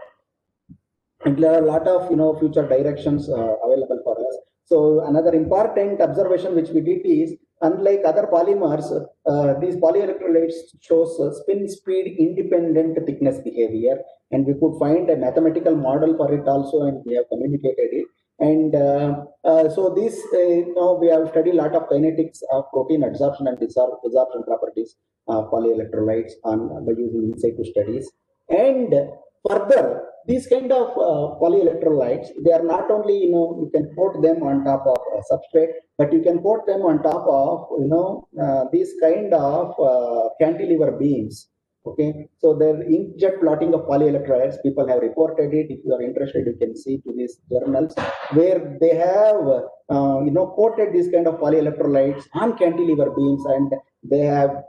[SPEAKER 1] And there are a lot of future directions available for us. So another important observation which we did is, unlike other polymers, these polyelectrolytes shows spin speed independent thickness behavior, and we could find a mathematical model for it also, and we have communicated it. And so this, we have studied a lot of kinetics of protein adsorption and desorption properties of polyelectrolytes by using in situ studies. And further, these kind of polyelectrolytes, they are not only, you can coat them on top of a substrate, but you can coat them on top of, these kind of cantilever beams. Okay, so the inkjet plotting of polyelectrolytes, people have reported it. If you are interested, you can see to these journals where they have, coated this kind of polyelectrolytes on cantilever beams, and they have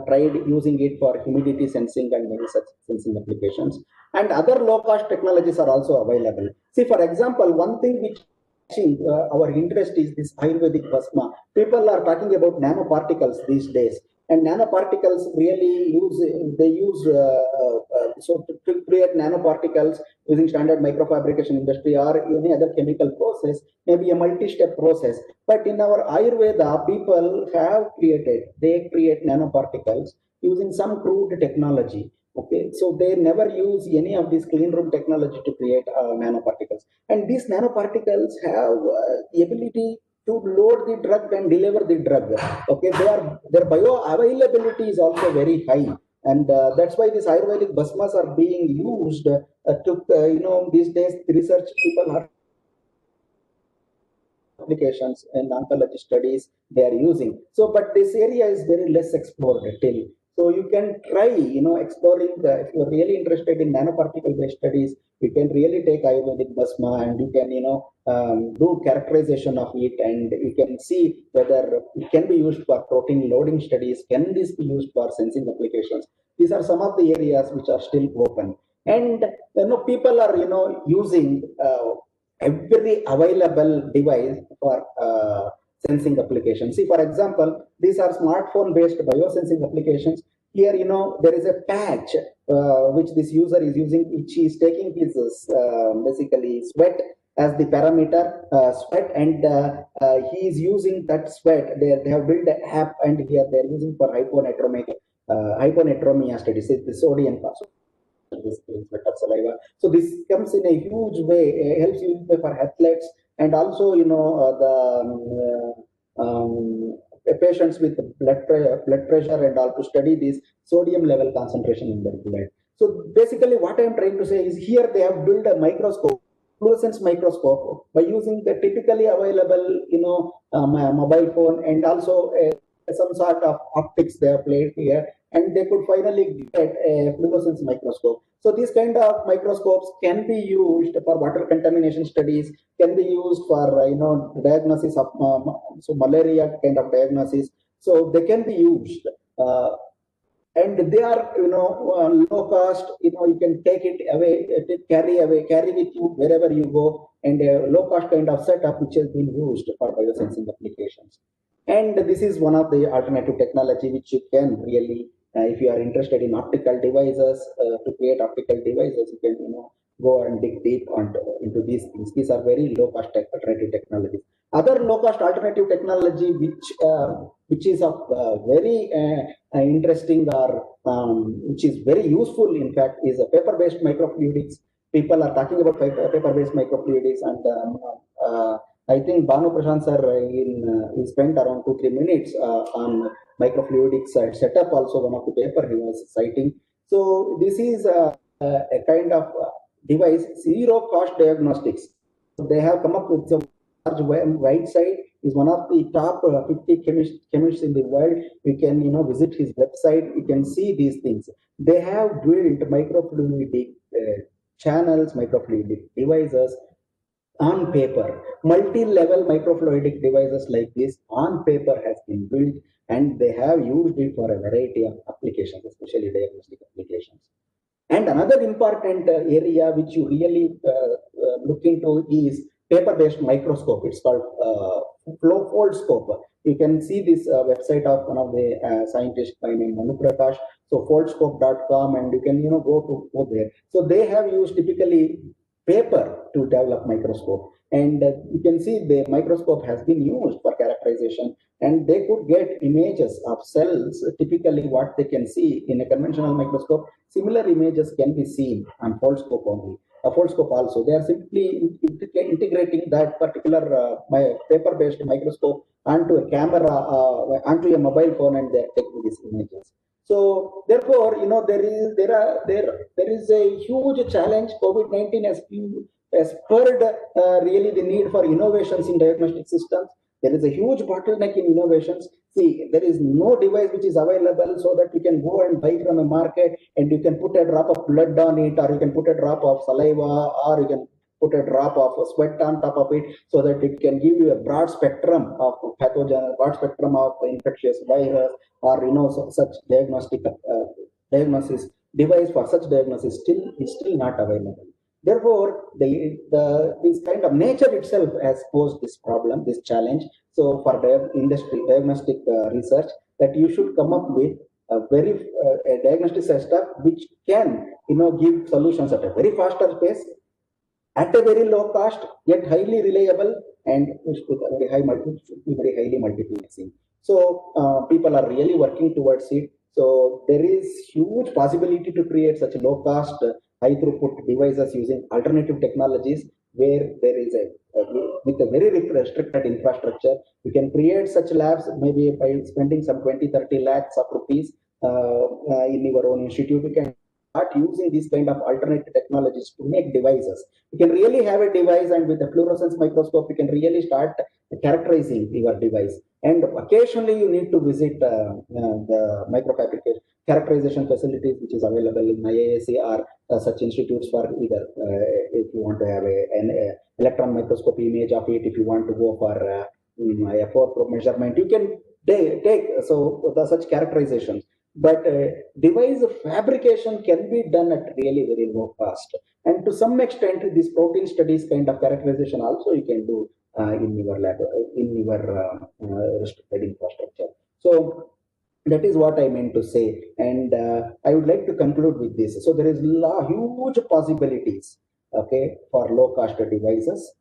[SPEAKER 1] tried using it for humidity sensing and many such sensing applications. And other low-cost technologies are also available. See, for example, one thing which our interest is this Ayurvedic plasma. People are talking about nanoparticles these days, and nanoparticles really to create nanoparticles using standard microfabrication industry or any other chemical process, maybe a multi-step process. But in our Ayurveda, people they create nanoparticles using some crude technology. Okay, so they never use any of this clean room technology to create nanoparticles, and these nanoparticles have ability to load the drug and deliver the drug. Okay, their bioavailability is also very high, and that's why these Ayurvedic basmas are being used these days research people are applications and oncology studies they are using. So, but this area is very less explored till. So you can try, exploring. If you are really interested in nanoparticle-based studies, you can really take Ayurvedic basma and you can, do characterization of it, and you can see whether it can be used for protein loading studies. Can this be used for sensing applications? These are some of the areas which are still open, and people are, using. Every available device for sensing applications. See, for example, these are smartphone-based biosensing applications. Here, there is a patch which this user is using, which is taking his basically sweat as the parameter, sweat, and he is using that sweat. They have built an app, and here they are using for hyponatremia studies, the sodium phosphate. This sweat of saliva. So this comes in a huge way, helps you for athletes, and also patients with blood pressure and all to study this sodium level concentration in their blood. So basically, what I am trying to say is here they have built a microscope, fluorescence microscope, by using the typically available, mobile phone, and also some sort of optics they have played here, and they could finally get a fluorescence microscope. So these kind of microscopes can be used for water contamination studies, can be used for diagnosis of malaria kind of diagnosis. So they can be used. And they are low cost. You can take it away, carry with you wherever you go, and a low cost kind of setup which has been used for biosensing applications. And this is one of the alternative technology which you can really, if you are interested in optical devices, to create optical devices, you can go and dig deep into these things. These are very low cost alternative technologies. Other low cost alternative technology which is of very interesting, or which is very useful, in fact, is a paper-based microfluidics. People are talking about paper-based microfluidics, and I think Banu Prashant sir he spent around 2-3 minutes on microfluidics setup. Also, one of the paper he was citing. So this is a kind of device, zero cost diagnostics. They have come up with some large wide side. Is one of the top 50 chemists in the world. You can visit his website. You can see these things. They have built microfluidic channels, microfluidic devices on paper. Multi-level microfluidic devices like this on paper has been built, and they have used it for a variety of applications, especially diagnostic applications. And another important area which you really look into is paper-based microscope. It's called foldscope. You can see this website of one of the scientists by name Manu Prakash. So foldscope.com, and you can go there. So they have used typically paper to develop microscope, and you can see the microscope has been used for characterization, and they could get images of cells. Typically what they can see in a conventional microscope, similar images can be seen on foldscope only. A foldscope also, they are simply integrating that particular paper-based microscope onto a camera, onto a mobile phone, and they are taking these images. So therefore, there is a huge challenge. COVID-19 has spurred really the need for innovations in diagnostic systems. There is a huge bottleneck in innovations. See, there is no device which is available so that you can go and buy from a market and you can put a drop of blood on it, or you can put a drop of saliva, or you can put a drop of sweat on top of it, so that it can give you a broad spectrum of pathogen, broad spectrum of infectious virus, or such diagnosis device for such diagnosis is still not available. Therefore, this kind of nature itself has posed this problem, this challenge. So, for industry diagnostic research, that you should come up with a diagnostic setup which can give solutions at a very faster pace, at a very low cost, yet highly reliable, and with very very highly multiplexing. So people are really working towards it. So there is huge possibility to create such low cost, high throughput devices using alternative technologies, where there is with a very restricted infrastructure. You can create such labs maybe by spending some 20-30 lakhs of rupees in your own institute. You can start using these kind of alternative technologies to make devices. You can really have a device, and with a fluorescence microscope, you can really start characterizing your device. And occasionally, you need to visit the microfabrication characterization facilities which is available in IISc or such institutes for either if you want to have an electron microscope image of it, if you want to go for a four-probe measurement, you can take such characterizations. But device fabrication can be done at really very low cost, and to some extent, this protein studies kind of characterization also you can do in your lab, in your restricted infrastructure. So that is what I meant to say, and I would like to conclude with this. So there is huge possibilities, okay, for low cost devices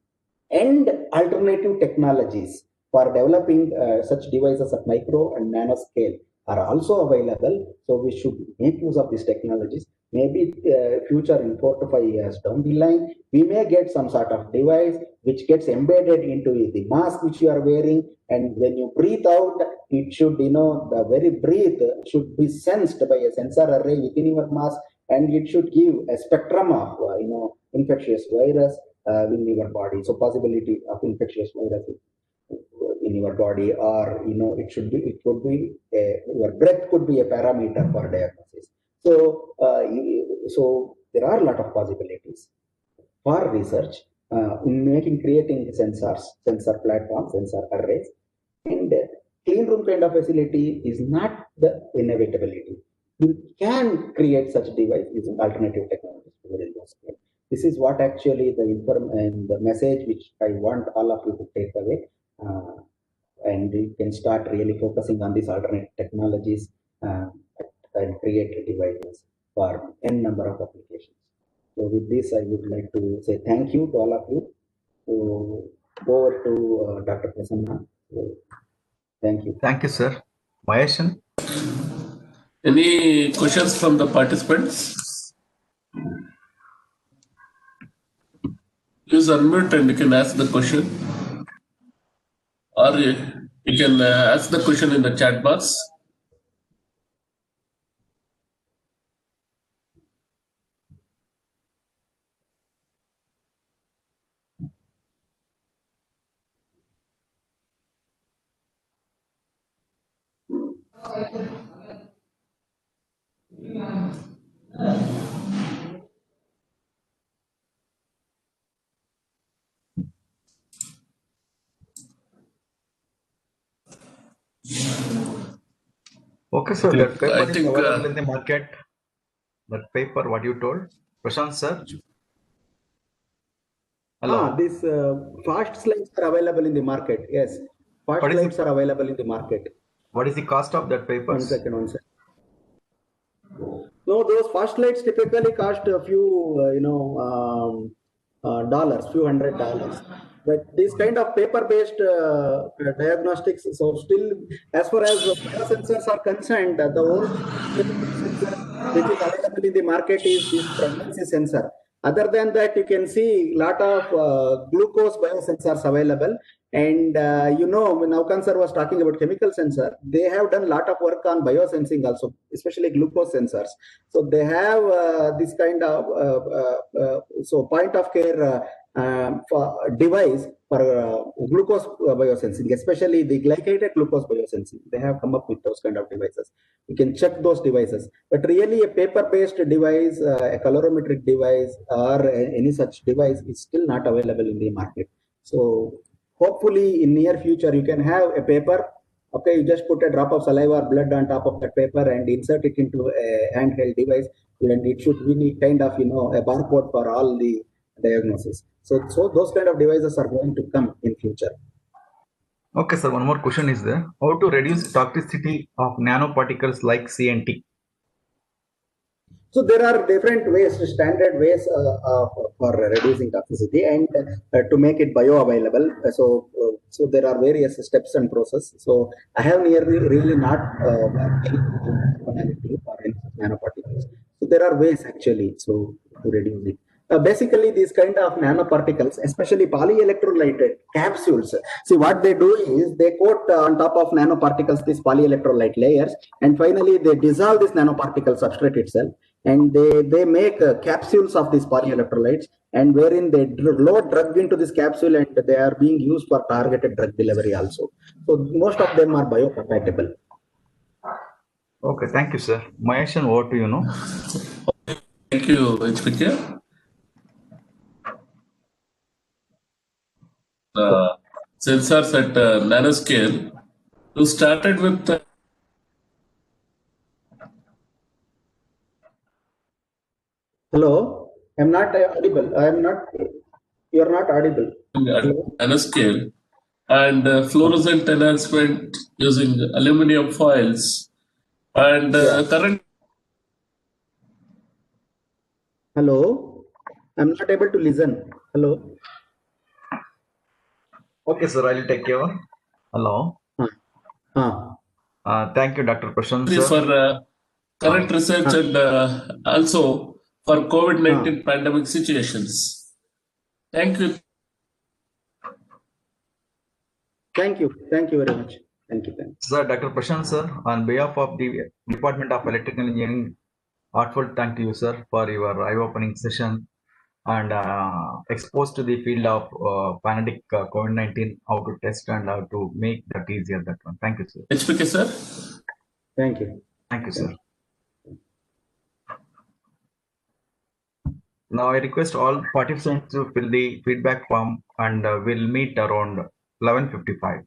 [SPEAKER 1] and alternative technologies for developing such devices at micro and nano scale are also available. So we should make use of these technologies. Maybe future in 4 to 5 years down the line, we may get some sort of device which gets embedded into the mask which you are wearing, and when you breathe out, it should, the very breath should be sensed by a sensor array within your mask, and it should give a spectrum of, infectious virus in your body. So possibility of infectious virus in your body, or it could be your breath could be a parameter for diagnosis. So so there are a lot of possibilities for research in creating sensor platforms, sensor arrays, and clean room kind of facility is not the inevitability. You can create such device using alternative technologies to very low scale. This is what actually the message which I want all of you to take away. And you can start really focusing on these alternate technologies and create devices for n number of applications. So with this, I would like to say thank you to all of you. So over to Dr. Prasanna. So, thank you.
[SPEAKER 2] Thank you, sir. Maheshan?
[SPEAKER 3] Any questions from the participants? Please unmute and you can ask the question. Or you can ask the question in the chat box.
[SPEAKER 2] Okay, sir. That paper is available in the market. That paper, what you told, Prashant, sir.
[SPEAKER 1] Hello. These fast slides are available in the market. Yes, fast slides are available in the market.
[SPEAKER 2] What is the cost of that paper?
[SPEAKER 1] One second. No, those fast slides typically cost a few, dollars, few $100. But this kind of paper-based diagnostics, so still, as far as biosensors are concerned, the only sensor which is available in the market is this pregnancy sensor. Other than that, you can see a lot of glucose biosensors available. And when Naukan sir was talking about chemical sensor, they have done a lot of work on biosensing also, especially glucose sensors. So they have this kind of so point of care for device for glucose biosensing, especially the glycated glucose biosensing. They have come up with those kind of devices. You can check those devices. But really, a paper-based device, a calorimetric device, or any such device is still not available in the market. So hopefully, in near future, you can have a paper. Okay, you just put a drop of saliva or blood on top of that paper and insert it into a handheld device, and it should really kind of a barcode for all the diagnosis. So those kind of devices are going to come in future.
[SPEAKER 2] Okay, sir. One more question is there: how to reduce toxicity of nanoparticles like CNT?
[SPEAKER 1] So there are different ways, standard ways for reducing toxicity and to make it bioavailable. So there are various steps and process. So I have really not for any nanoparticles. So there are ways actually to reduce it. Basically, these kind of nanoparticles, especially polyelectrolyte capsules. See, what they do is they coat on top of nanoparticles these polyelectrolyte layers, and finally they dissolve this nanoparticle substrate itself, and they make capsules of these polyelectrolytes, and wherein they load drug into this capsule, and they are being used for targeted drug delivery also. So most of them are biocompatible.
[SPEAKER 2] Okay, thank you, sir. Maheshan, over to you know.
[SPEAKER 3] Thank you, HPK. Sensors at nanoscale. You started with
[SPEAKER 1] Hello, I'm not audible. I'm not. You're not audible.
[SPEAKER 3] nanoscale and fluorescent enhancement using aluminum foils and current.
[SPEAKER 1] Hello, I'm not able to listen. Hello.
[SPEAKER 2] Okay, sir. I'll take care. Hello. Thank you, Dr. Prasanna, sir.
[SPEAKER 3] For current research and also for COVID-19 pandemic situations. Thank you.
[SPEAKER 1] Thank you. Thank you very much. Thank you.
[SPEAKER 2] Sir, Dr. Prasanna, sir, on behalf of the Department of Electrical Engineering, heartfelt thank you, sir, for your eye-opening session and exposed to the field of pandemic COVID-19, how to test and how to make that easier. That one. Thank you, sir.
[SPEAKER 3] HPK, sir.
[SPEAKER 1] Thank you.
[SPEAKER 2] Thank you, sir. Now I request all participants to fill the feedback form, and we'll meet around 11:55.